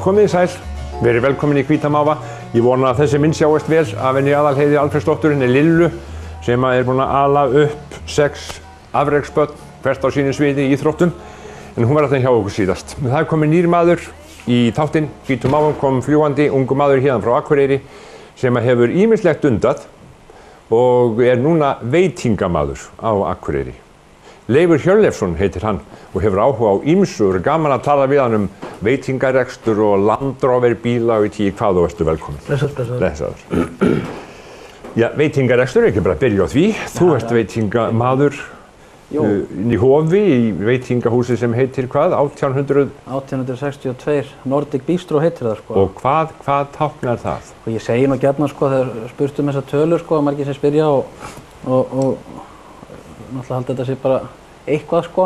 Komið sæl, verið velkomin í Hvíta Máva. Ég vona að þessi mynd sjáist vel af henni Aðalheiði Alfreðsdóttur, henni Lillu, sem búin að ala upp 6 afreksbörn, hvert á sínu sviði í íþróttum. En hún var alltaf hjá okkur síðast. Það komið nýr maður í þáttinn. Hvítu Máva kom fljúgandi ungu maður hérna frá Akureyri sem hefur ýmislegt undað og núna veitingamaður á Akureyri. Leifur Hjörleifsson heitir hann og hefur áhuga á ýmsu og gaman að tala við hann veitingarekstur og Land Rover bíla og í hvað og vertu velkomin. Blessaður. Já, veitingarekstur, ekki bara að byrja á því. Þú ert veitingamaður í Hofi, í veitingahúsi sem heitir hvað? 1862, Nordic Bistro heitir það sko. Og hvað táknar það? Og ég segi nú gjarnan sko, þegar spurt þessar tölur sko, margir sem spyrja og náttúrulega haldi þetta sé bara eitthvað sko.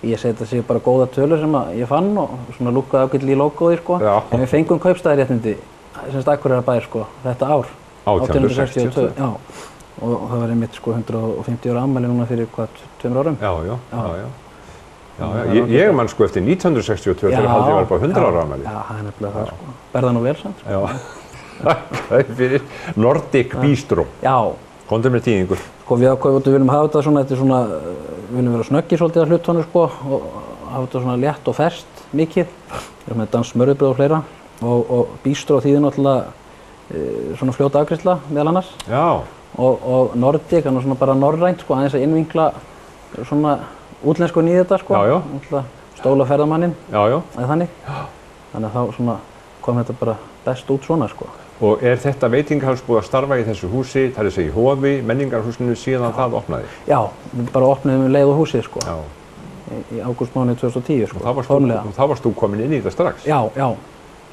Ég segi þetta sé bara góða tölur sem ég fann og svona lúkkaði ágætlega í logoði sko. En við fengum kaupstaðarréttindi, semst Akureyrarbær sko, þetta ár. 1862. Já. Og það var einmitt sko 150 ára afmæli núna fyrir hvað, 2 árum? Já. Ég man sko eftir 1962 þegar haldið var bara 100 ára afmæli. Já, það nefnilega það sko. Berða nú vel samt. Já. Það fyrir Nordic Bistro. Já. Komdu með tíðingu. Sko við viljum hafa þetta svona, við viljum vera snöggir svolítið að hlutunum sko og hafa þetta svona létt og ferskt mikið. Við erum með dansk smörrebrauð og fleira og bistro þýðir náttúrulega svona fljót afgreiðsla meðal annars. Já. Og Nordic, hann er svona bara norrænt sko, aðeins að innvinkla svona útlensku í þetta sko. Já. Stóla ferðamanninn. Já. Eða þannig. Þannig að þá svona kom þetta bara best út svona sko. Og þetta veitingahús búið að starfa í þessu húsi, það er að segja í Hofi, menningarhúsinu síðan það opnaði? Já, við bara opnaðum leið og húsið sko. Já. Í ágústmánuði 2010 sko, formlega. Og þá varst þú komin inn í þetta strax? Já.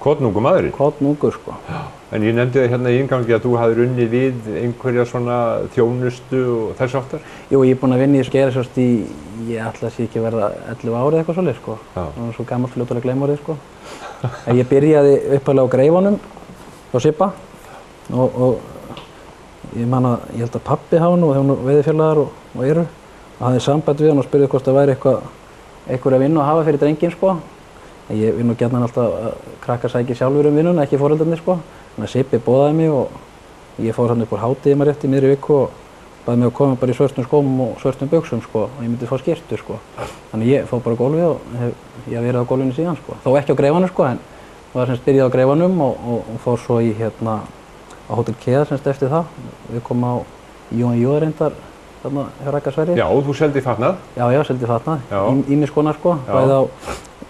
Kornungur maðurinn? Kornungur sko. Já. En ég nefndi það hérna í inngangi að þú hafðir unnið við einhverja svona þjónustu og þess áttar? Jú, ég er búinn að vinna í þessu geirasjóst ég ætla að sé ekki verða 11 árið eitthvað svoleiðis sko. Það var svo gamalt fljótur að gleyma orðið sko. En ég byrjaði upphaflega á Greifanum á Sibba og ég man að ég held að pabbi hafa nú, þeir voru veiðifélagar og eru og hafði samband við hann og spurði hvort það væri einhverja vinnu að hafa fyrir drenginn sko. En ég vil nú gjarnan alltaf að krakkar sæki sjálfur vinnuna, ekki foreldrarnir sko. Þannig að Sibbi boðaði mig og ég fór hann upp úr hádegi maður rétt í miðri viku og baði mig að koma bara í svörtum skóm og svörtum buxum sko og ég myndi fá skyrtu sko. Þannig ég fór bara á gólfið og ég hef verið á gólfinu síðan sko. Þó ekki á Greifanum sko en var semst byrjað á Greifanum og fór svo í á Hótel Keða semst eftir það. Við komum á J&J reyndar þarna hjá Raggarsverri. Já, þú seldi fatnað? Já, seldi fatnað. Ýmis konar sko, bæði á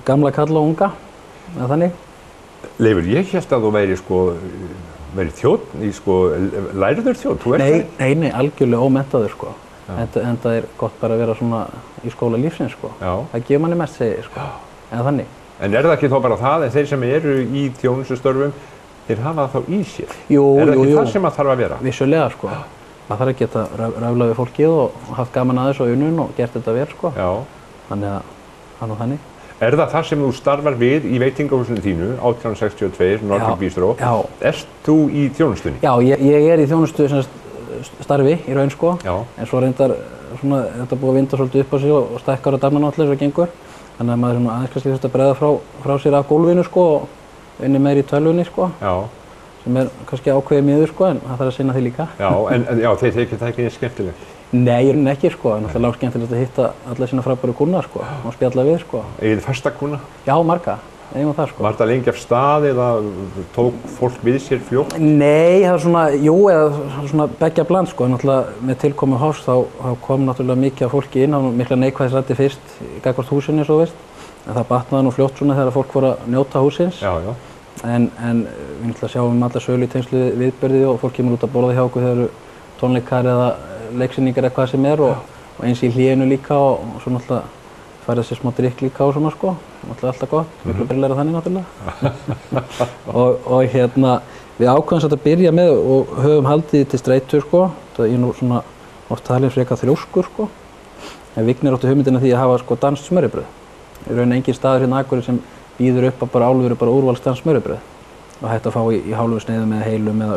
gamla kalla og unga, eða þannig. Leifur, ég hélt að þú væri þjónn í sko, lærður þjónn, þú ert það? Nei, algjörlega ómenntaður sko. En það er gott bara að vera svona í skóla lífsins sko. Já. Það gefur manni mest segi sko, eða þannig. En er það ekki þá bara það, en þeir sem eru í þjónustustörfum, þeir hafa það þá í sér? Jú. Er það ekki það sem það þarf að vera? Vissulega sko. Það þarf að geta raflað við fólkið og haft gaman að þessu og unnun og gert þetta vel sko. Já. Þannig að það nú þannig. Er það sem þú starfar við í veitingahúsinu þínu, 1862, Nordic Bistro? Já. Erst þú í þjónustunni? Já, ég er í þjónustu starfi í raun sko. Já. En svo reyndar svona, þetta búið að vinda svolítið upp á sig og stækkar að damna náttúrulega svo gengur. Þannig að maður aðeins kannski þurfti að bregða frá sér af gólfinu sko og inni meir í tölvunni sko. Já. Sem er kannski ákveðið miður sko en það þarf að sinna því líka. Já, en þeir þykir það ekki skemmtilegt? Nei, ég er ekki sko, en það er lág skemmtilegt að hitta alla sína frábæru kúnna sko og spjalla við sko. Eigið þið fasta kúnna? Já, marga. Eigum það sko. Var þetta lengi af stað eða tók fólk við sér fljótt? Nei, það er svona, eða svona beggja bland sko, en náttúrulega með tilkomu Hárs þá kom náttúrulega mikið af fólki inn, það var mikla neikvæðisræddi fyrst í gagnvart húsinu eins og veist, en það batnaði nú fljótt svona þegar fólk voru að njóta húsins. Já. En við náttúrulega sjáum alla sölu í tengslu viðburði og fólk kemur út að borða hjá okkur þegar eru tónleikar eða leiksýningar eða hvað sem er og eins í hléinu líka og svo náttúrulega færa sér smá drykk líka og svona sko, náttúrulega alltaf gott, miklu brillæra þannig náttúrulega. og við ákveðum satt að byrja með og höfum haldið til streitu sko, það er nú svona oft talið frekar þrjóskur sko, en Vignir átti hugmyndina því að hafa sko danskt smörrebrauð. Í raun engin staður hérna Akureyri sem býður upp að bara álveru bara úrvalst danskt smörrebrauð og hægt að fá í hálfu sneiðum eða heilum eða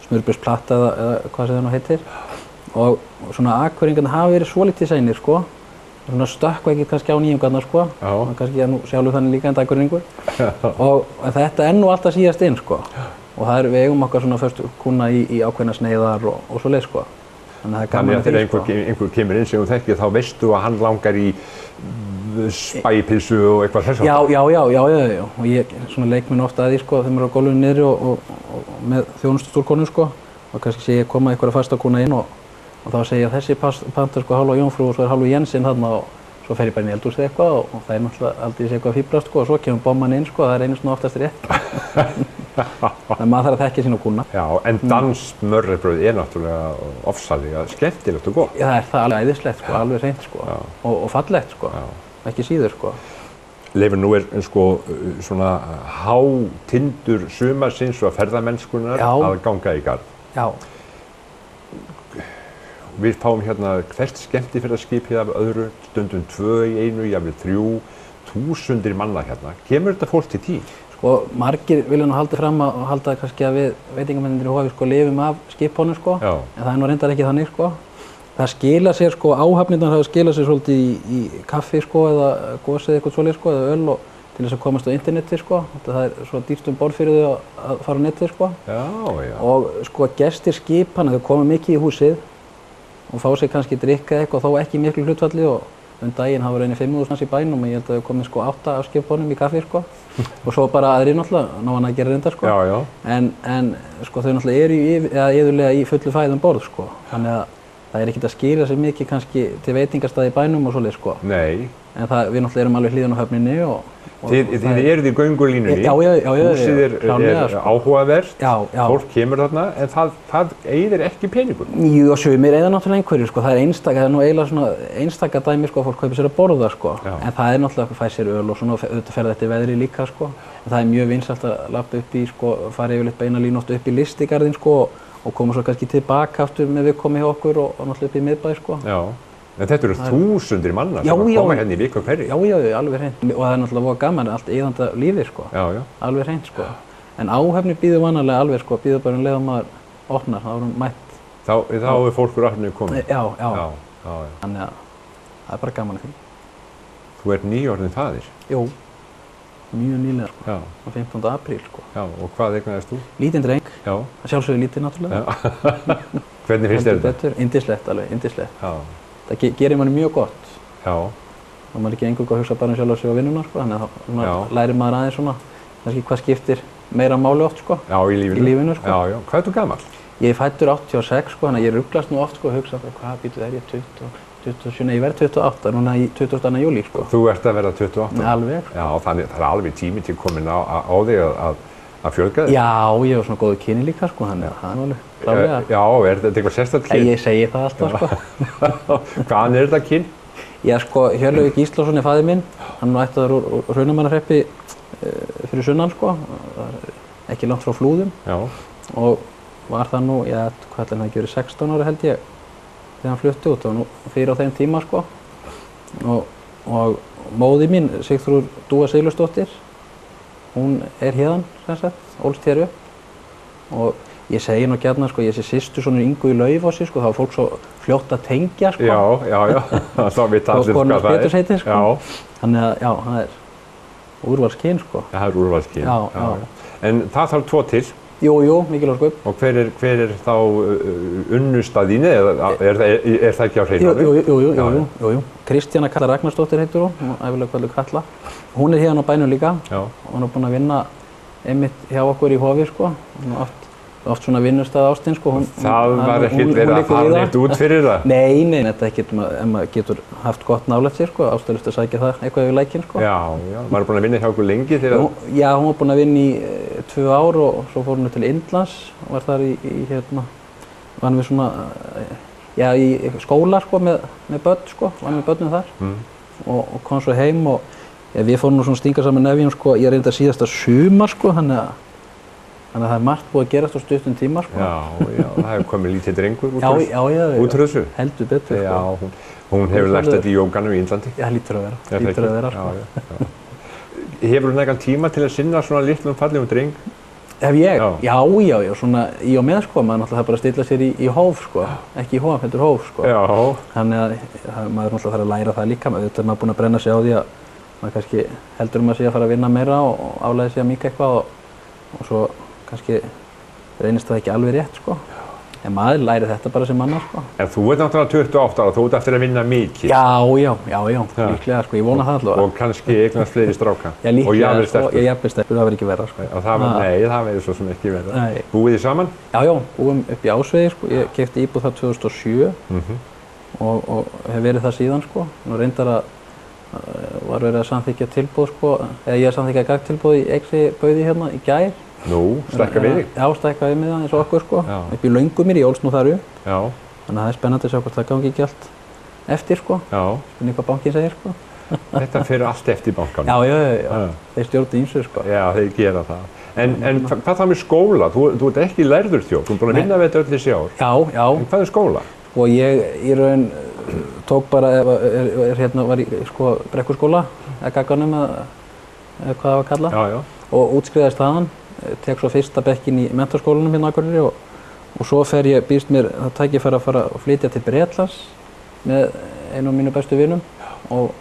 smörrebrauðsplatta eða hvað sem það nú heitir. Og svona Akureyringarnir hafa verið svolítið seinir sko. svona stökkva ekki kannski á nýjungarnar sko. Og kannski nú sjálfur þannig líka en dagurningur. Og þetta er nú alltaf síðast inn sko. Og það við eigum okkar svona fyrst kúna í ákveðna sneiðar og svoleið sko. Þannig að þegar einhver kemur inn sem þú þekkir þá veistu að hann langar í spæpilsu og eitthvað þess að. Já. Og ég svona leik mér ofta að því sko þegar maður er á gólfinu niðri og með þjónustustúrkonum sko. Og kannski sé ég koma einhverja fasta kúna inn og þá segi ég að þessi pantar sko hálfa Jónfrú og svo er hálfu Jensinn þarna og svo fer ég bara inn í eldhúsið eitthvað og það er náttúrulega aldrei eitthvað fíbrast sko og svo kemur bomman inn sko, það er einu svona oftast rétt. Þannig maður þarf að þekkja sína kúna. Já, en danskt smörrebrauð er náttúrulega ofsalega skemmtilegt og gott. Já, það er það alveg æðislegt sko, alveg hreint sko og fallegt sko, ekki síður sko. Leifur, nú er sko svona hátindur sumarsins og ferðamennskunnar að ganga í garð. Já. Við fáum hérna hvert skemmtiferðaskip hér af öðru, stundum 2 í einu, jafnvel 3.000 manna hérna. Kemur þetta fólk til tíð? Sko, margir vilja nú halda fram og halda kannski að við veitingamennir í Hofi sko lifum af skipunum sko, en það er nú reyndar ekki þannig sko. Það skila sér sko, áhafnirnar hafa skilað sér svolítið í kaffi sko eða gosið eitthvað svoleið sko eða öl og til þess að komast á interneti sko. Það er svo dýrt borð fyrir þau að fara á netið sko. Já. Og sko gestir skipana, þau koma mikið í húsið og fá sér kannski drikka eitthvað þó ekki miklu hlutfalli og daginn hafa raunin 5.000 manns í bænum og ég held að þau komið sko 8 af skipunum í kaffi sko og svo bara aðrir náttúrulega, ná hann að gera reyndar sko. Já. En sko þau náttúrulega eru iðulega í fullu fæði borð sko, þannig að það er ekkert að skila sér mikið kannski til veitingastaði í bænum og svoleið sko. Nei. En við náttúrulega erum alveg hlýðan á höfninni og Þið eruð í göngulínunni. Já. Húsið er áhugavert, fólk kemur þarna, en það eyðir ekki peningum. Jú, og sumir eyða náttúrulega einhverju, sko. Það er nú eiginlega svona einstaka dæmi, sko, fólk kaupir sér að borða, sko. En það er náttúrulega að fæ sér öl og svona, og auðvitað fer þetta í veðri líka, sko. En það er mjög vinsælt að labba upp í, sko, fara yfirleitt beina línu oft upp í Listigarðinn, sko, og koma svo kannski tilbaka aftur með viðkomu hjá okkur og náttúrulega upp í miðbæ, sko. Já. En þetta eru þúsundir manna sem koma hérna í viku hverju. Já, alveg hreint. Og það er náttúrulega voða gaman, allt eyðandi lífið, sko. Já. Alveg hreint, sko. En áhöfnin býður vanalega alveg, sko, býður bara leið að maður opnar, þá er hún mætt. Þá er fólk úr áhöfninni komið? Já. Þannig að það er bara gaman að því. Þú ert nýorðinn faðir? Jú, mjög nýlega, sko. Já. Á 15. apríl, sko. Já, og hvað eignaðist þú? Lítinn dreng. Já. Að sjálfsögðu lítinn, náttúrulega. Hvernig finnst þér þetta? Yndislegt, alveg, yndislegt. Já. Það gerir manni mjög gott. Já. Og maður er ekki eingöngu að hugsa bara sjálf sig á vinnuna, sko, þannig að þá lærir maður aðeins svona, kannski hvað skiptir meira máli oft, sko. Já, í lífinu. Sko. Já. Hvað ert þú gamall? Ég er fæddur 86, sko, þannig að ég ruglast nú oft, sko, hugsa, hvað býtu er ég 27, ég verð 28, núna í 22. júlí, sko. Þú ert að verða 28? Alveg. Já, þannig það er alveg tími til komin á þig að fjölga þig? Já, ég hef svona góðu kyni líka, sko, þannig að það er alveg klálega. Já, er þetta eitthvað sérstakt kyn? Ég segi það alltaf, sko. Hvaðan er þetta kyn? Já, sko, Hjörleifur Gíslason er faðir minn. Hann er ættaður úr Hrunamannahreppi fyrir sunnan, sko. Ekki langt frá Flúðum. Já. Og var það nú, hvað ætli hann hafi verið 16 ára held ég, þegar hann flutti út. Það var nú fyrir á þeim tíma, sko. Og móðir mín, Sigþrúður Dúa Sigurðardóttir, hún er hérðan, sem sagt, ólst hér upp. Og ég segi nú gjarnan, sko, ég sé systur sonur Ingu í Laufási, sko, þá var fólk svo fljótt að tengja, sko. Já, þá veit allir hvað það er. Heiti, sko. Þannig að, já, það er úrvalskyn, sko. Það er úrvalskyn, já. En það þarf 2 til. Jú, mikilvæg sköp. Og hver er þá unnusta þín, eða er það ekki á hreinu? Jú. Kristjana Kalla Ragnarsdóttir heitir hún, æfilega kallur Kalla. Hún er hérna á bænum líka. Já. Hún er búin að vinna einmitt hjá okkur í Hofi, sko. Oft svona vinnustað ástinn, sko. Það var ekkert verið að fara neitt út fyrir það? Nei, þetta er ekkert, ef maður getur haft gott nálægt sér, sko, ástæðulaust að sækja það eitthvað yfir lækinn, sko. Já, maður er búin að vinna hjá okkur lengi þegar... Já, hún var búin að vinna í 2 ár og svo fór hún til Indlands og var þar var við svona, í skóla, sko, með börn, sko, var með börnum þar og kom svo heim og við fórum nú svona stinga saman nefjum, sko, ég reyndar síðasta sumar, sko, þannig að það er margt búið að gerast á stuttum tíma, sko. Já, það hefur komið lítið drengur út úr þessu. Heldur betur, sko. Já, hún hefur lært þetta í jóganum í Indlandi. Já, lítur að vera, sko. Hefur hún eitthvað tíma til að sinna svona litlum fallegum dreng? Ef ég? Já, svona í og með sko, maður náttúrulega bara að stilla sér í hóf sko, ekki í hóf, heldur hóf sko. Já. Þannig að maður náttúrulega þarf að læra það líka, auðvitað er maður búinn að brenna sig á því að maður kannski heldur maður sig að fara að vinna meira og aflæði sig að minnka eitthvað og svo kannski reynist það ekki alveg rétt sko. En maður læri þetta bara sem manna sko. En þú ert náttúrulega 28 ára, þú ert eftir að vinna mikið. Já, líklega sko, ég vona það allavega. Og kannski eignast fleiri stráka. Já, líklega sko, ég jafnvel sterkur, það verður ekki verra sko. Nei, það verður svo sem ekki verra. Búið þið saman? Já, búum upp í Ásvegi sko, ég keypti íbúð þar 2007 og hef verið það síðan sko. Nú reyndar að var verið að samþykkja tilboð sko, eða ég samþykkja gagntilboð í Exi bauði hérna í gær. Nú, stækka við þig? Já, stækka við mig það eins og okkur sko, upp í Löngumýr, ég ólst nú þar upp. Já. Þannig að það er spennandi að sjá hvort það gangi ekki allt eftir sko. Já. Spennir hvað bankinn segir sko. Þetta fer allt eftir bankanum. Já. Þeir stjórna ýmsu sko. Já, þeir gera það. En hvað það með skóla? Þú ert ekki lærður þjóð, þú ert búinn að vinna við þetta öll þessi ár. Já. En hvað er skóla? Og ég í raun tók bara, var í sko Brekkuskóla, eða Gagganum eða hvað það var að kalla. Já. Og útskrifaðist þaðan. Tek svo fyrsta bekkinn í menntaskólanum hérna á Akureyri og svo býðst mér það tækifæri að fara að flytja til Bretlands með einu af mínu bestu vinum og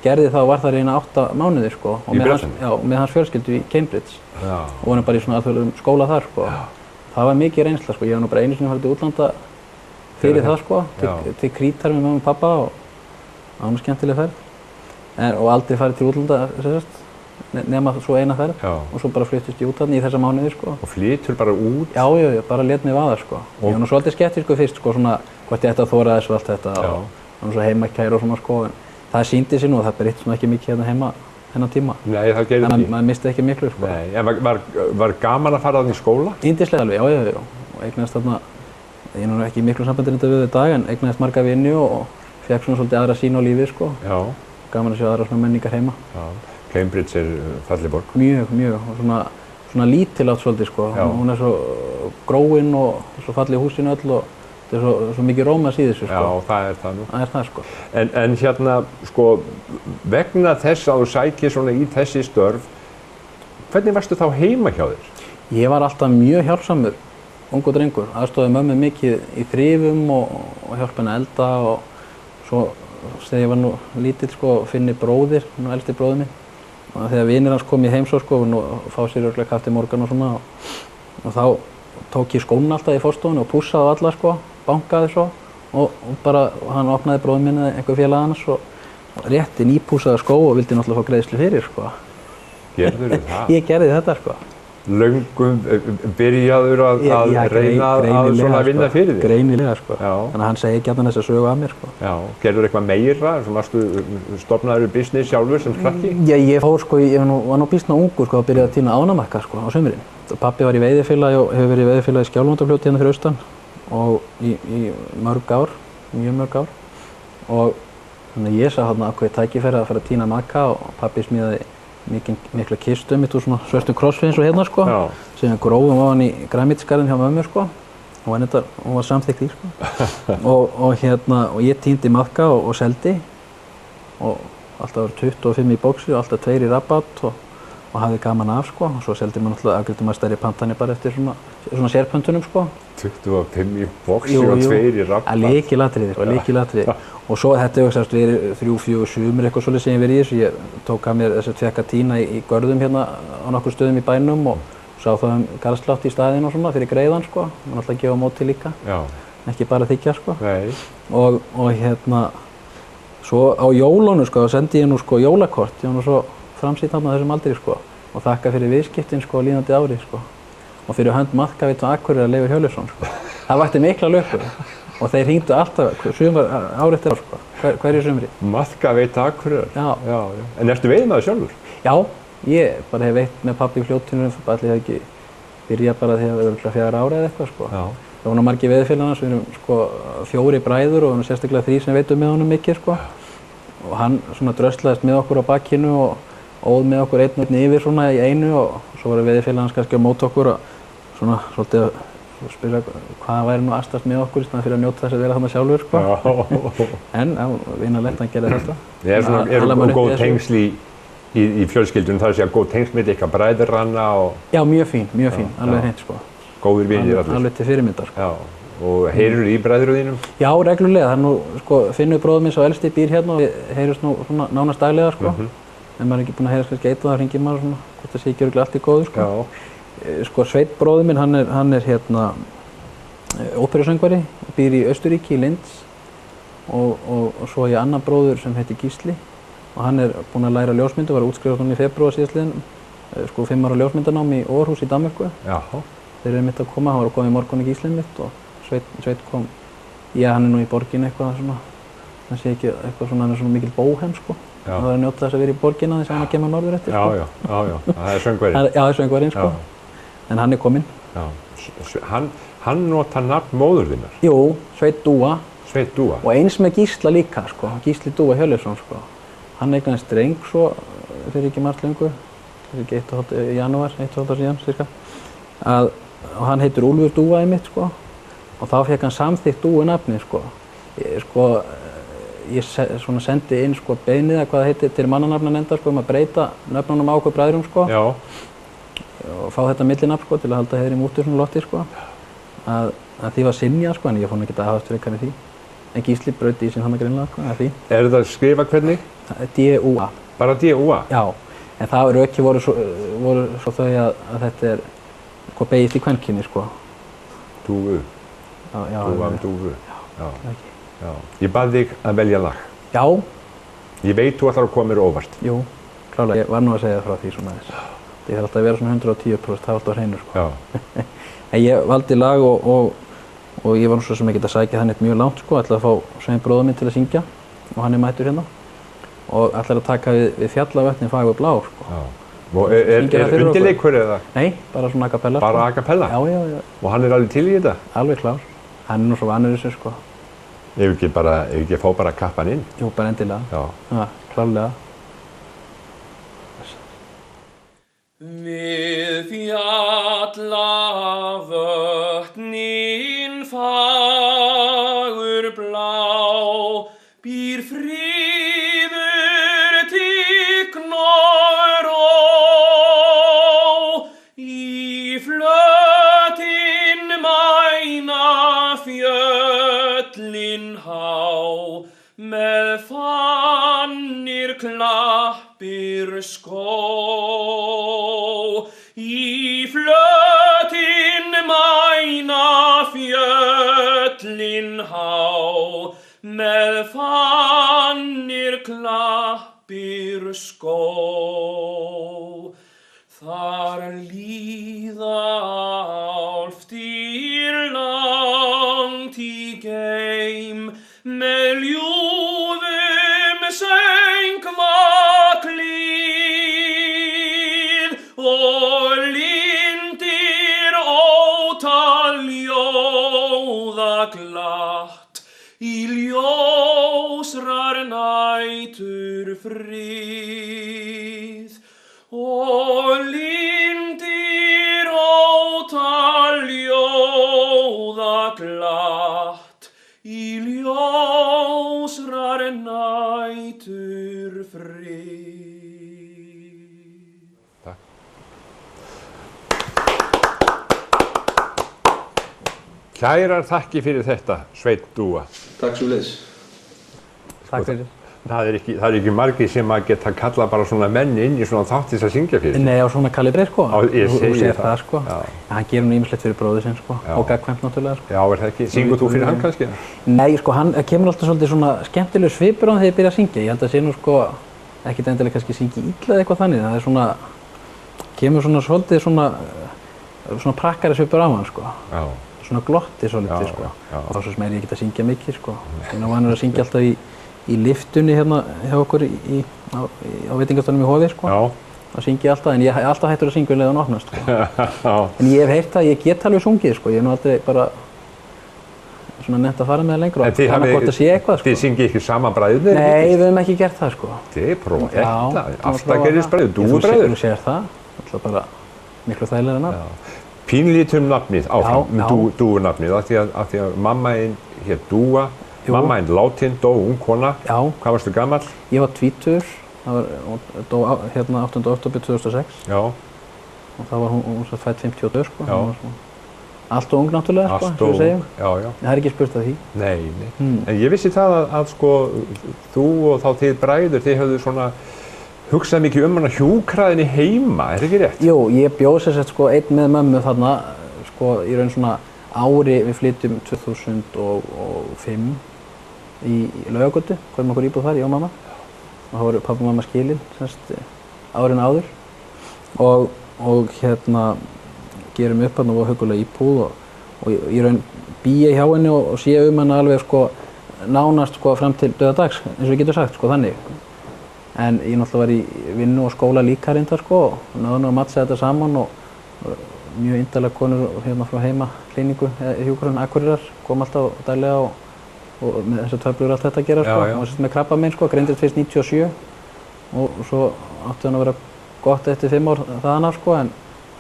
gerði það og var þar eina 8 mánuði sko. Í Bretlands? Já, með hans fjölskyldu í Cambridge. Já. Og vorum bara í svona alþjóðlegum skóla þar sko. Já. Það var mikið reynsla sko, ég var nú bara einu sinni farið til útlanda fyrir það sko, til Krítar með mamma og pappa og það var nú skemmtileg ferð. Og aldrei farið til útlanda nema svo eina ferð og svo bara flyttist ég út þarna í þessa mánuði sko. Og flytur bara út? Já, bara lét mig vaða sko. Ég var nú svolítið skeptískur fyrst sko, svona hvort ég ætti að þora þessu og allt þetta og svo heimakæri og svona sko, en það sýndi sig nú og það breytti svona ekki mikið hérna heima þennan tíma. Nei, það gerði ekki. Þannig að maður misti ekki miklu sko. Nei, en var gaman að fara þarna í skóla? Yndislega alveg, já. Og eignaðist þarna, ég er nú ekki í miklu sambandi við í dag, en eignaðist marga vini og fékk svona svolítið aðra sýn á lífið sko. Já. Gaman að sjá aðra svona menningar heima. Já. Cambridge er falleg borg. Mjög, og svona lítilátt svolítið sko. Hún er svo gróin og svo falleg húsin öll og það er svo mikið rómas í þessu sko. Já, það er það nú. Það er það sko. En hérna sko, vegna þess að þú sækir svona í þessi störf, hvernig varstu þá heima hjá þér? Ég var alltaf mjög hjálpsamur, ungur drengur. Aðstoðaði mömmu mikið í þrifum og hjálpa henni að elda og svo þegar ég var nú lítill sko, finni bróðir, nú elsti bróðir minn. Og þegar vinir hans kom í heimsókn sko og fá sér örugglega kaffi í morgun og svona og þá tók ég skóna alltaf í forstofunni og pússaði á alla sko, bankaði svo og bara hann opnaði bróðir minn eða einhver félag hans og rétti nýpússaða skó og vildi náttúrulega fá greiðslu fyrir sko. Gerðirðu það? Ég gerði þetta sko. Löngum byrjaður að reyna að svona vinna fyrir þig? Greinilega sko. Þannig að hann segi gjarnan þessa sögu af mér sko. Já, gerður eitthvað meira? Varstu stofnaður business sjálfur sem krakki? Já, ég fór sko, ég var nú býsna ungur sko að byrja að tína ánamaðka sko á sumrin. Pabbi var í veiðifélagi og hefur verið í veiðifélagi í Skjálfandafljóti hérna fyrir austan og í mörg ár, mjög mörg ár. Og þannig ég sá þarna ákveðið tækifæri að fara að tína maka og pabbi smíðaði mikla kistu mitt úr svona svörtum krossfins og hérna sko, sem grófum á hann í grænmetisgarðinn hjá mömmu sko og hún var samþykkt í sko og ég tíndi maðka og seldi og alltaf var 25 í bóksi og alltaf 2 í rabatt og hafði gaman af sko og svo seldi maður náttúrulega afgreiddum maður stærri pantanir bara eftir svona sérpöntunum sko. 25 í bóksi og 2 í rabatt? Lykilatriði. Og svo þetta hefur verið 3-4 sumur eitthvað svolítið sem ég verið í þessu. Ég tók að mér fekk að tína í görðum hérna á nokkur stöðum í bænum og sá það garðslátt í staðinn og svona fyrir greiðan sko. Man alltaf gefa móti líka. Já. Ekki bara þiggja sko. Nei. Og svo á jólunum sko, sendi ég nú sko jólakort. Ég var nú svo framsýtt þarna á þessum aldri sko. Og þakka fyrir viðskiptin sko líðandi ári sko. Og fyrir hönd Maðkaveitu Akureyrar Leifur Hjörleifsson sko. Það vakti mikla lukku. Og þeir hringdu alltaf, sumar ár eftir ár sko, hverju sumri. Maðkaveitu Akureyrar? Já. En ertu veiðimaður sjálfur? Já, ég bara hef veitt með pabbi í fljótinu, allir hef ekki byrjað bara þegar við erum 4 ára eða eitthvað sko. Já. Það var nú margir veiðifélagar, við erum sko 4 bræður og sérstaklega 3 sem veitum með honum mikið sko. Og hann svona dröslaðist með okkur á bakkinu og óð með okkur einn og einn yfir svona í einu og svo voru veiðifélagans kannski á móti okkur og svona svolítið að spyrja hvað væri nú aðstast með okkur í staðan fyrir að njóta þess að vera þarna sjálfur sko. En vinalegt hann gerði þetta. Eru góð tengsl í fjölskyldunum, það sé að góð tengsl milli ykkar bræðranna og... Já, mjög fín, alveg hreint, sko. Góðir vinir allir. Alveg til fyrirmyndar, sko. Já, og heyrirðu í bræðrum þínum? Já, reglulega. Það er nú, sko, Finnur bróðir minn sá elsti býr hérna og við heyrjumst nú svona nánast daglega, sko. En maður er ekki búinn að heyrast kannski eitt og það hringir maður svona, hvort það sé ekki örugglega allt í góðu, sko. Já. Sko, Sveinn bróðir minn, hann er hérna óperusöngvari, býr í Austurríki, í Linz og svo ég annan bróður sem heitir Gísli og hann er búinn að læra ljósmyndu, var útskrifast núna í febrúar síðastliðinn, sko 5 ára ljósmyndanám í Aarhus í Danmörku. Jáhá. Þeir eru mitt að koma, hann var að koma í morgun í Gíslinn mitt og Sveinn kom, já hann er nú í borginni eitthvað svona, hann sé ekki eitthvað svona, hann er svona mikil bóhem sko. Já. Það var að njóta þess að vera í borginna þess að hann kemur norður eftir sko. Já, það er söngvarinn. Já, það er söngvarinn sko, en hann er kominn. Já, hann nota nafn móður þinnar? Jú, Sveinn Dúa. Sveinn Dúa? Og eins með Gísla líka sko, Gísli Dúa Hjörleifsson sko. Hann eignaðist dreng svo fyrir ekki margt löngu, fyrir ekki í janúar, 1,5 ár síðan cirka, og hann heitir Úlfur Dúa einmitt sko, og þá fékk hann samþykkt Dúu nafni sko. Ég svona sendi inn sko beiðnið eða hvað það heitir til mannanafnanefndar sko að breyta nöfnunum á okkur bræðrum sko. Já. Og fá þetta millinafn sko til að halda heiðri mútur svona lotti sko. Að því var synjað sko, en ég fór ekki að hafast frekar í því. En Gísli braut í sín hana greinlega sko, eða því. Er það skrifa hvernig? D-U-A. Bara D-U-A? Já, en það röki voru svo þau að þetta er hvað beigist í kvenkynni sko. Dúfu. Já. Dúfu. Já. Ég bað þig að velja lag. Já. Ég veit þú ætlar að koma mér óvart. Jú, klálega. Ég var nú að segja frá því svona þess. Ég þarf alltaf að vera svona 110%, það var alltaf hreinu sko. Já. En ég valdi lag og ég var nú svo sem ekki að sækja þannig mjög langt sko. Ætlaði að fá Svein bróður minn til að syngja og hann er mættur hérna. Og ætlaði að taka við Fjallavötnin fagur blá sko. Já. Og er undirleikur eða? Nei, bara svona a cappella. Bara a cappella? Já. Og hann er alveg til í þetta? Alveg klár. Hann er nú svo vanur þessu sko. Ef ekki að fá bara kappan inn? Jú, bara endilega. Já. Klárlega. Við Fjallavötnin fagur blá býr friður tignor ró í flötin mæna fjöllin há með fannir klappir skó í flötin mæna fjöllin há með fannir klappir skó þar líða álftýr langt í geim með ljúfum söngvaklíð og lindir ótal ljóða glatt í ljósrar nætur frið og lindir ótal ljóða glatt í ljósrar nætur frið. Takk. Kærar þakki fyrir þetta, Sveinn Dúa. Takk svo leiðis. Takk fyrir. Það er ekki margir sem að geta kalla bara svona menn inn í svona þátt til að syngja fyrir. Nei, á svona kalibrið sko. Ég segi það sko. Hann gerir nú ýmislegt fyrir bróður sinn sko. Og gagnkvæmt náttúrulega sko. Já, er það ekki? Syngur þú fyrir hann kannski? Nei, sko, hann kemur alltaf svolítið svona skemmtilegur svipur á hann þegar ég byrja að syngja. Ég held að sé nú sko, ekkert endilega kannski syngi illa eða eitthvað þannig. Það er svona, kemur svona svolítið svona prakkari svipur á hann sko. Já. Svona glotti svolítið sko. Og þá svo sem ég ekki að syngja mikið sko. Ég er nú vanur að syngja alltaf í liftunni hérna hjá okkur á veitingastaðnum í Hofi sko. Já. Það syngi ég alltaf, en ég hef alltaf hættur að syngja um leið og opnast sko. En ég hef heyrt að ég get alveg sungið sko, ég hef nú aldrei bara svona nefnt að fara með það lengur og annað hvort að sé eitthvað sko. Þið syngið ekki saman bræðurnir? Nei, við höfum ekki gert það sko. Þið prófa þetta, aftagerðisbræður, dúfubræður. Þú sér það, alltaf bara miklu þægilega nafn. Pínlítum nafnið áfram, dúfunafnið, af því að mamma einn hét Dúa. Mamma einn látin, dó ung kona. Já. Hvað varstu gamall? Ég var 20 hún dó hérna 8. október 2006 Já. og þá var hún fædd 52 sko. Já. Hún var svona allt og ung náttúrulega sko, eins og við segjum. Já, já. Það er ekki spurt að því. Nei. En ég vissi það að sko, þú og þá þið bræður, þið höfðu svona hugsað mikið hana hjúkraðinni heima, er það ekki rétt? Jú, ég bjó sem sagt sko einn með mömmu þarna, sko í raun svona ári, við flytjum 2005 í Laugagötu, komum okkur íbúð þar, ég og mamma. Og þá voru pappa og mamma skilin, semst árin áður. Og hérna gerum upp þarna og hugulega íbúð og í raun bý ég hjá henni og sé hana alveg sko nánast sko fram til dauðadags, eins og ég getur sagt sko þannig. En ég náttúrulega var í vinnu og skóla líka reyndar sko og náðum að mattsa þetta saman og mjög yndarlega konur hérna frá heima klíningu hjúkrun Akureyrar kom alltaf daglega og með þessar töflur allt þetta að gera sko. Já, já. Og sérst með krabbamein sko, greindist fyrst 97 og svo átti hann að vera gott eftir 5 ár þaðan af sko en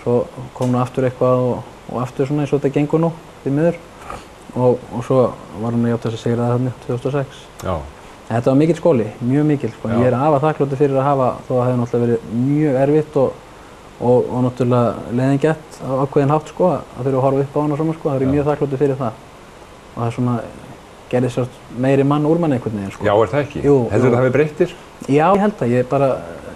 svo kom nú aftur eitthvað og aftur svona eins og þetta gengur nú því miður og svo var hann að játa sig sigraði þarna 2006. Já. Þetta var mikill skóli, mjög mikill sko. Ég er afar þakkláttur fyrir að hafa, þó að það hefði náttúrulega verið mjög erfitt og náttúrulega leiðingjart á ákveðinn hátt sko, að þurfa að horfa upp á hann og svona sko, það er mjög þakkláttur fyrir það. Og það er svona, gerði sért meiri mann úr mann einhvern veginn sko. Já, er það ekki? Jú. Heldur það hafi breyttir? Já, ég held það, ég er bara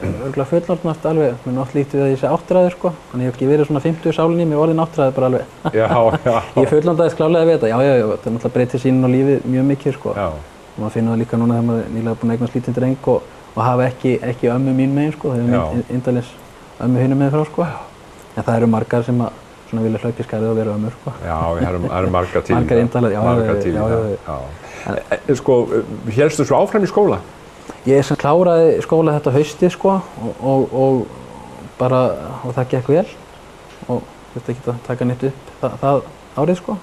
örgulega fullorðnast alveg, mér er oft lítið að ég sé áttræður sko, þannig ég hef ekki verið svona 50 sálinni, mér er orðinn áttræður bara alveg. Já. Ég fullorðaðist klálega við þetta, já, þetta er náttúrulega breytir sýnin á lífið mjög mikið sko. Já. Og maður finnur það líka núna þegar maður nýlega búinn að eignast lítinn dreng og hafa ekki ömmu mín megin sko, þegar við indalins ömmu hinum megin frá sko. En það eru margar sem að svona vilja hlaupa í skarðið og vera ömmur sko. Já, það eru margar til í það. Margar indalins, já. En sko, hélstu svo áfram í skóla? Ég sem kláraði skóla þetta haustið sko og það gekk vel og þurfti ekki að taka neitt upp það árið sko.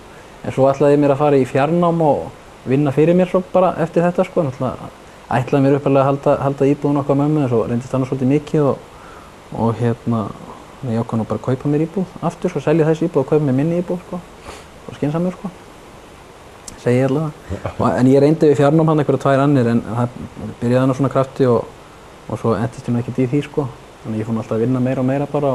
En svo ætlaði ég mér að fara í fjarnám og vinna fyrir mér svo bara eftir þetta sko. Ætlaði mér uppalega að halda íbúðun okkar mömmu en svo reyndist annars svolítið mikið og hérna ég ákvað nú bara að kaupa mér íbúð aftur, svo selja þessi íbúð og kaupa mér minni íbúð sko. Og skynsamur sko. Segi ég allavega. En ég reyndi við fjarnám hann einhverja 2 annir en það byrjaði hann á svona krafti og svo endist ég nú ekkert í því sko. Þannig ég fór alltaf að vinna meira og meira bara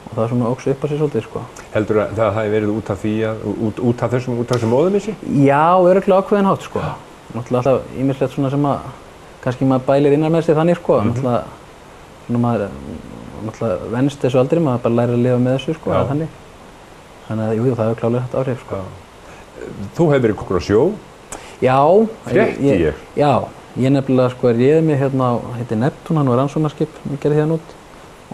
og það svona óks upp á sig svolítið sko. Heldur að það hafi verið út af þessum móðumissi? Já, örugglega ákveðinn hátt sko. Náttúrulega alltaf ýmislegt svona sem að kannski maður bælir innan með sig þannig sko. Náttúrulega svona maður venst þessu aldrei, maður bara lærir að lifa með þessu sko, eða þannig. Þannig að jú, það hefur klárlega haft áhrif sko. Þú hefur verið kokkur á sjó? Já. Frétti ég? Já, ég nefnilega sko réði mig hérna á, heitir Neptún, hann var rannsóknarskip, ég gerði hérna út.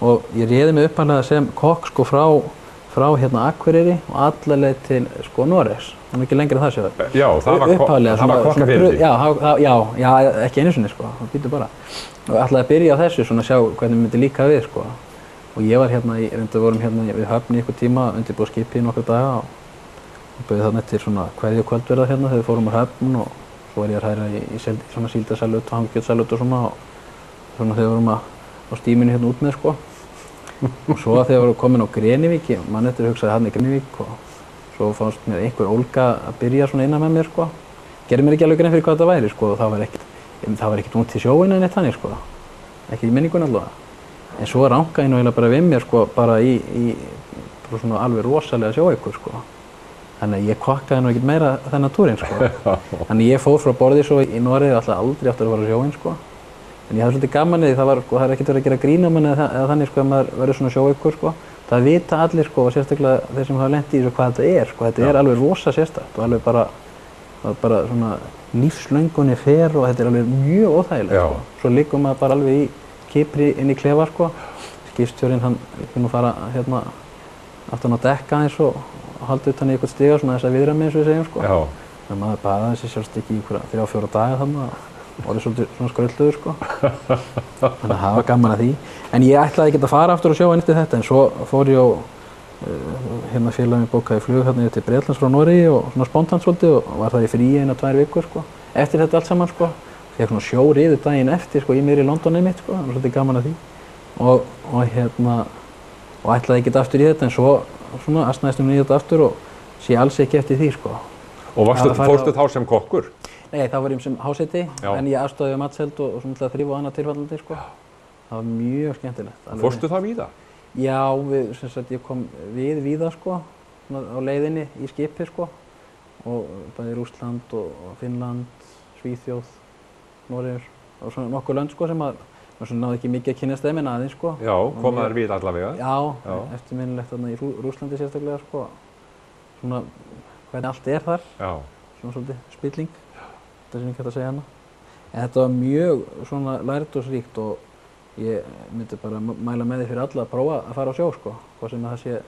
Og ég réði mig upphaflega sem kokk sko frá hérna Akureyri og alla leið til sko Noregs. Það er ekki lengra en það séu það. Já, það var kokkaferli. Já, ekki einu sinni sko, það býtur bara. Og ætlaði að byrja á þessu svona að sjá hvernig mér myndi líka við sko. Og ég var hérna, vorum hérna við Höfn í einhvern tíma, undirbúið skipið í nokkra daga og bauði þarna eftir svona kveðju kvöldverða hérna þegar við fórum á Höfn og svo var ég að hræra í svona síldarsalut og hangikjötsalut og svona þegar við vorum á stíminu hérna út með sko. Og svo þegar við vorum komin á Grenivík, mann eftir hugsaði hann í Grenivík og svo fannst mér einhver ólga að byrja svona innan með mér sko. Gerði mér ekki alveg grein fyrir hvað þetta væri sko og það var ekkert út í sjóinu en eitt þannig sko. Ekki í minningunni allavega. En svo rankaði nú eiginlega bara við mér sko bara í svona alveg rosalega sjóeikur sko. Þannig að ég kokkaði nú ekkert meira þennan túrinn sko. Þannig ég fór frá borði svo í Noregi alltaf aldrei aftur að fara á sjóinn sko. En ég hafði svolítið gaman því það er ekkert verið að gera grín á manni eða þannig sko að maður verður svona sjóeikur sko. Það vita allir sko og sérstaklega þeir sem hafa lent í þessu hvað þetta er sko. Þetta er alveg rosa sérstakt og alveg bara svona lífslöngunni fer og þetta er alveg mjög óþægilegt sko. Svo liggur maður bara alveg í kipri inn í klefa sko. Skipstjórinn hann vil nú fara hérna aftan á dekka eins og halda utan í eitthvað stiga svona þess að viðra með eins og við segjum sko. Þannig að maður baðaði sig sjálfst ekki í 3-4 daga þannig og orðið svolítið svona skrölluður sko. Þannig að það var gaman að því. En ég ætlaði ekki að fara aftur á sjóinn eftir þetta en svo fór ég og hérna félaginn bókaði flug hérna til Bretlands frá Noregi og svona spontant svolítið og var það í fríi 1-2 vikur sko. Eftir þetta allt saman sko. Ég svona sjóriðu daginn eftir sko í miðri Londonið mitt sko. Það var svolítið gaman að því. Og ætlaði ekki aftur í þetta en svo svona asnaðist í þetta aftur og sé alls ekki eftir því sko. Og fórstu þá sem kokkur? Nei, þá var ég sem háseti, Já. en ég aðstoðaði matselt og svona til að þrífa á annað tilfallandi, sko. Það var mjög skemmtilegt. Fórstu þá víða? Já, sem sagt, ég kom víða, sko, svona á leiðinni í skipi, sko. Og bæði Rússland og Finnland, Svíþjóð, Noregur og svona nokkur lönd, sko, sem að svona náði ekki mikið að kynnast þeim en aðeins, sko. Já, komaður við allavega? Já, eftirminnilegt þarna í Rússlandi sérstaklega, sko. Svona hvernig allt þar. Já. Svona svolítið spilling, þetta sem ég hægt að segja hana. En þetta var mjög svona lærdómsríkt og ég myndi bara mæla með því fyrir alla að prófa að fara á sjó, sko. Hvað sem það sé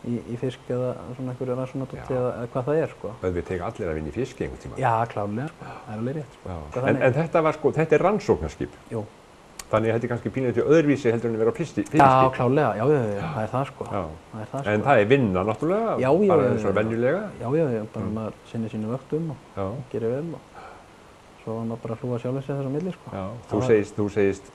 í fisk eða svona einhverju rannsóknardóti eða hvað það sko. Við teka allir að vinna í fiski einhvern tíma. Já, klárlega, sko. Það er alveg rétt, sko. En þetta var sko, þetta er rannsóknarskip. Jú. Þannig að þetta er kannski pínlítið öðruvísi heldur en að vera á fiskiskip. Já, klárlega, já, það er það, sko. Það er það, sko. En það er vinna, náttúrulega, bara eins og venjulega. Já, bara maður sinnir sínu vöktum og gerir vel og svo var maður bara að hlúa sjálfur sér þess á milli, sko. Já, þú segist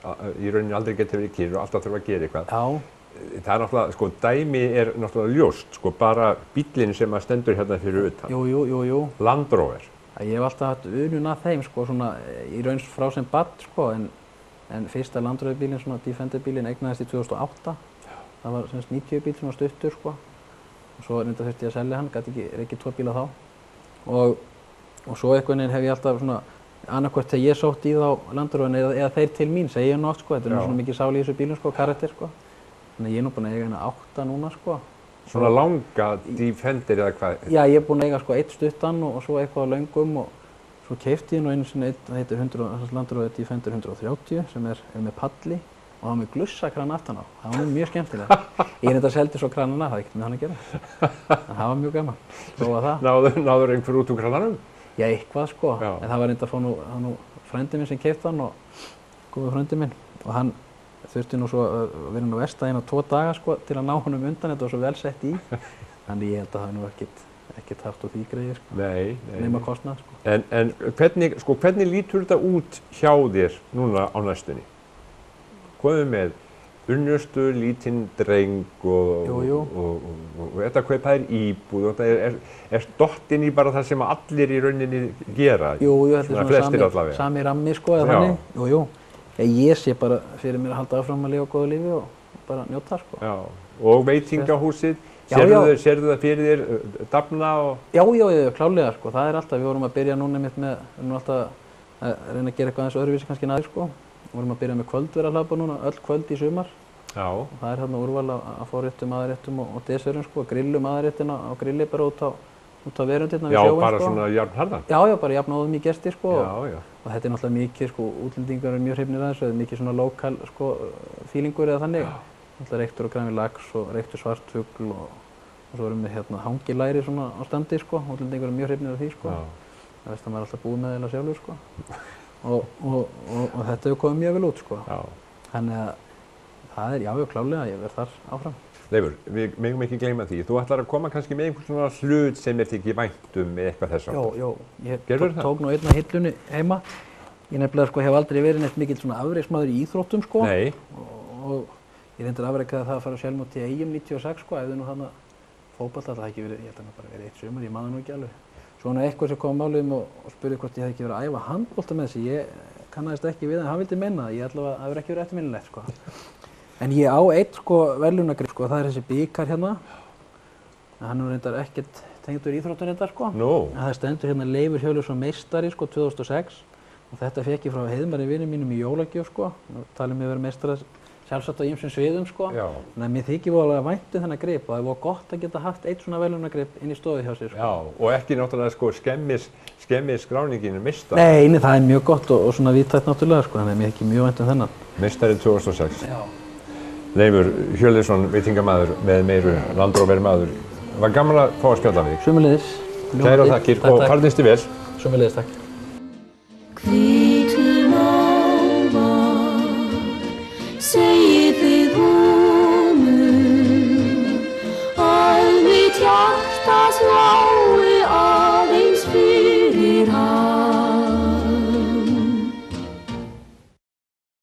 í rauninni aldrei geta verið kyrr og alltaf þurfa að gera eitthvað. Já. Það er náttúrulega, sko, dæmi er náttúrulega ljóst, sko, bara bíllinn sem að stendur hérna fyrir utan. Jú. Land Rover. Ég hef alltaf haft unun að þeim, sko, svona í raun frá sem barn, sko, en fyrsta Land Rover bílinn, svona Defender bílinn, eignaðist í 2008. Það var semst 90 bíl sem var stuttur, sko. Og svo reynda þurfti ég að selja hann, gæti ekki rekið 2 bíla þá. Og svo einhvern veginn hef ég alltaf svona annarkvæmt þegar ég sótt í þá Land Rover eða þeir til mín, segi ég nú oft, sko. Þetta er svona mikið sál í þessu bílum, sko, karakter, sko. Þannig að ég er nú búinn að eiga hérna 8 núna, sko. Svona langa Defender eða hvað? Já, ég er búinn að eiga sko 1 stuttan og svo eitthvað á löngum og svo keypti ég nú einu sinni það heitir Land Rover Defender 130 sem er með palli og það var með glussakrann aftan á. Það var mjög skemmtilega. Ég er þetta seldi svo krannana, það er ekkert með hann að gera. En það var mjög gaman. Prófa það. Náður einhver út úr krannanum? Já, eitthvað sko. En það var reynda að fá nú frændi minn sem keypti hann og góður frændi minn og hann þurfti nú svo að vera nú verstaðinn á 2 daga sko til að ná honum undan, þetta var svo vel sett í. Þannig ég held að það hefði nú ekkert haft úr því greiði sko. Nei. Nema kostnað sko. En hvernig lítur þetta út hjá þér núna á næstunni? Hvað með unnustu, lítinn dreng og þetta kaupa þér íbúð og þetta er dottinn í bara það sem allir í rauninni gera? Jú, þetta er svona sami rammi sko eða þannig. Jú. Ég sé bara fyrir mér að halda áfram að lifa góðu lífi og bara njóta sko. Já, og veitingahúsið, sérðu það fyrir þér dafna og... Já, klárlega sko, það er alltaf, við vorum að byrja núna mitt með, við erum alltaf að reyna að gera eitthvað aðeins öðruvísi kannski en aðeins sko. Við vorum að byrja með kvöldverðarhlaupa núna, öll kvöld í sumar. Já. Og það er hérna úrval að fá réttum, aðréttum og dessertum sko, grillum aðréttina á grilli bara út á verundina við sjóinn sko. Já, bara svona jafnharðan? Já, bara jafnóðum í gesti sko. Já. Og þetta er náttúrulega mikið sko, útlendingar eru mjög hrifnir af þessu, það er mikið svona lokal sko feelingur eða þannig. Náttúrulega reyktur og grænvi lax og reyktur svartfugl og svo erum við hérna hangilæri svona á standi sko, útlendingar eru mjög hrifnir af því sko. Það veist að maður er alltaf búið með þeirra sjálfur sko. Og þetta hefur komið mjög vel út sko. Þannig að það er klárlega, ég verð þar áfram. Leifur, við megum ekki gleyma því. Þú ætlar að koma kannski með einhvern svona hlut sem þykir vænt með eitthvað þess aftur. Jó, ég tók nú einn af hillunni heima. Ég nefnilega sko hef aldrei verið neitt mikill svona afreksmaður í íþróttum sko. Nei. Og ég reyndar afrekaði það að fara sjálfmót í Eyjum 96 sko, æfði nú þarna fótbolta, það hefði ekki verið, ég held að það bara verið 1 sumar, ég man það nú ekki alveg. Svona eitthvað sem kom málum og spurði hvort ég hefði ekki verið að æfa handbolta með þessi, ég kannaðist ekki við en hann vildi meina það, ég allavega það hefur ekki verið eftirminnilegt sko. En ég á einn sko verðlaunagrip sko, það er þessi bikar hérna. Hann er reyndar ekkert tengdur íþróttum reyndar sko. En það stendur hérna Leifur Hjörleifsson meistari sko 2006 og þetta fekk ég frá Heiðmari vinum mínum í jólagjöf sko. Talið mig að vera meistarar sjálfsagt á ýmsum sviðum sko. Þannig að mér þykir voðalega vænt þennan grip og það var gott að geta haft einn svona verðlaunagrip inn í stofu hjá sér sko. Já, og ekki náttúrulega sko skemmir skráningin meistari. Nei, það er mjög gott og svona víðtækt náttúrulega sko, þannig að mér þykir mjög vænt þennan. Meistari 2006. Já. Leifur Hjörleifsson, veitingamaður með meiru Land Rover maður. Var gaman að fá að spjalla við þig. Sömuleiðis. Kærar þakkir og farnistu vel. Sömuleiðis, takk.